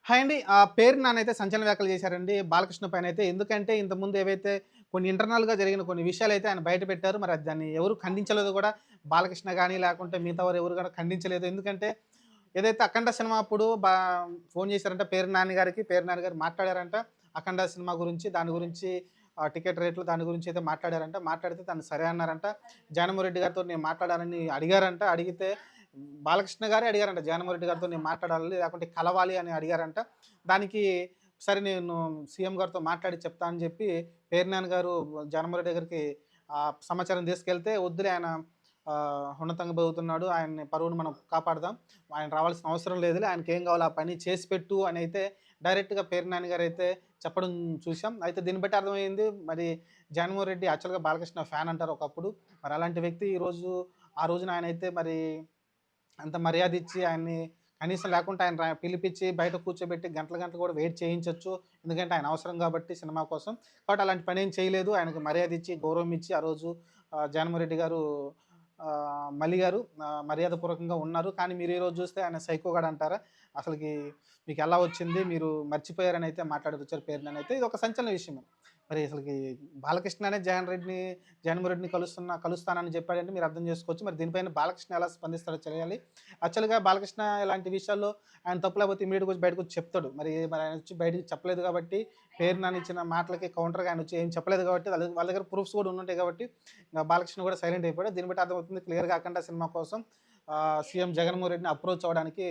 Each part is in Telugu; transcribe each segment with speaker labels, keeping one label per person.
Speaker 1: హాయ్ అండి. పేరు నానైతే సంచలన వ్యాఖ్యలు చేశారండి బాలకృష్ణ పైనైతే. ఎందుకంటే ఇంతకుముందు ఏవైతే కొన్ని ఇంటర్నల్‌గా జరిగిన కొన్ని విషయాలైతే ఆయన బయట పెట్టారు. మరి దాన్ని ఎవరు ఖండించలేదు కూడా. బాలకృష్ణ గాని, లేకుంటే మిగతా వారు ఎవరు కూడా ఖండించలేదు. ఎందుకంటే ఏదైతే 'అఖండ' సినిమా అప్పుడు ఫోను చేశారంట పేరు నాని గారికి. పేరు నాని గారు మాట్లాడారంట. 'అఖండ' సినిమా గురించి, దాని గురించి టికెట్ రేట్లు దాని గురించి అయితే మాట్లాడారంట. మాట్లాడితే తను సరే అన్నారంట. జగన్‌మోహన్ గారితో నేను మాట్లాడాలని అడిగారంట. అడిగితే బాలకృష్ణ గారే అడిగారంట. జగన్‌మోహన్ రెడ్డి గారితో నేను మాట్లాడాలి, లేకుంటే కలవాలి అని అడిగారంట. దానికి సరే నేను సీఎం గారితో మాట్లాడి చెప్తా అని చెప్పి పేర్ని నాని గారు జగన్‌మోహన్ రెడ్డి దగ్గరికి సమాచారం తీసుకెళ్తే, వద్దులే ఆయన ఉన్నతంగా బతుకుతున్నాడు. ఆయన్ని పరువును మనం కాపాడదాం. ఆయన రావాల్సిన అవసరం లేదులే. ఆయనకేం కావాలో ఆ పని చేసి పెట్టు అనైతే డైరెక్ట్‌గా పేర్ని నాని గారైతే చెప్పడం చూసాం. అయితే దీన్ని బట్టి అర్థమైంది మరి జగన్‌మోహన్ రెడ్డి యాక్చువల్‌గా బాలకృష్ణ ఫ్యాన్ అంటారు ఒకప్పుడు. మరి అలాంటి వ్యక్తి ఈరోజు ఆ రోజున ఆయనైతే మరి అంత మర్యాద ఇచ్చి ఆయన్ని కనీసం లేకుంటే ఆయన పిలిపిచ్చి బయట కూర్చోబెట్టి గంటలు గంటలు కూడా వెయిట్ చేయించొచ్చు. ఎందుకంటే ఆయన అవసరం కాబట్టి సినిమా కోసం. కాబట్టి అలాంటి పనేం చేయలేదు. ఆయనకు మర్యాద ఇచ్చి, గౌరవం ఇచ్చి ఆ రోజు జగన్‌మోహన్ రెడ్డి గారు మల్లి గారు మర్యాదపూర్వకంగా ఉన్నారు. కానీ మీరు ఈరోజు చూస్తే ఆయన సైకోగాడు అంటారా? అసలకి మీకెలా వచ్చింది? మీరు మర్చిపోయారని అయితే మాట్లాడొచ్చారు పేరుననైతే. ఇది ఒక సంచలన విషయమే. మరి అసలకి బాలకృష్ణనే జగన్‌మోహన్ రెడ్డిని కలుస్తానని చెప్పాడంటే మీరు అర్థం చేసుకోవచ్చు. మరి దీనిపైన బాలకృష్ణ ఎలా స్పందిస్తాడో తెలియాలి. యాక్చువల్‌గా బాలకృష్ణ ఇలాంటి విషయాల్లో ఆయన తప్పు లేకపోతే ఇమ్మీడియేట్‌గా వచ్చి బయటకొచ్చి చెప్తాడు. మరి ఆయన వచ్చి బయటకి చెప్పలేదు కాబట్టి, పేరు నాని ఇచ్చిన మాటలకి కౌంటర్‌గా ఆయన వచ్చి ఏం చెప్పలేదు కాబట్టి వాళ్ళ దగ్గర ప్రూఫ్స్ కూడా ఉండుంటాయి కాబట్టి బాలకృష్ణ కూడా సైలెంట్ అయిపోయాడు. దీన్ని బట్టి అర్థమవుతుంది క్లియర్‌గా 'అఖండ' సినిమా కోసం సీఎం జగన్‌మోహన్ రెడ్డిని అప్రోచ్ అవ్వడానికి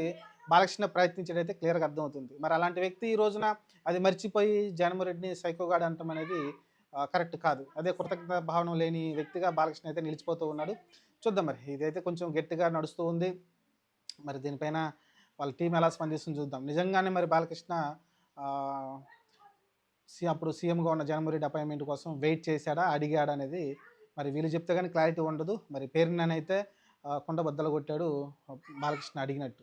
Speaker 1: బాలకృష్ణ ప్రయత్నించాడైతే క్లియర్‌గా అర్థమవుతుంది. మరి అలాంటి వ్యక్తి ఈ రోజున అది మర్చిపోయి జగన్‌మోహన్ రెడ్డిని సైకోగాడు అనటం అనేది కరెక్ట్ కాదు. అదే కృతజ్ఞత భావన లేని వ్యక్తిగా బాలకృష్ణ అయితే నిలిచిపోతూ ఉన్నాడు. చూద్దాం మరి. ఇదైతే కొంచెం గట్టిగా నడుస్తూ ఉంది. మరి దీనిపైన వాళ్ళ టీమ్ ఎలా స్పందిస్తుందో చూద్దాం. నిజంగానే మరి బాలకృష్ణ ఆహ్, అప్పుడు సీఎంగా ఉన్న జగన్‌మోహన్ రెడ్డి అపాయింట్‌మెంట్ కోసం వెయిట్ చేశాడా? అడిగాడా? అనేది మరి వీళ్ళు చెప్తే గాని క్లారిటీ ఉండదు. మరి పేరుని నానైతే కుండ బద్దలు కొట్టాడు బాలకృష్ణ అడిగినట్టు.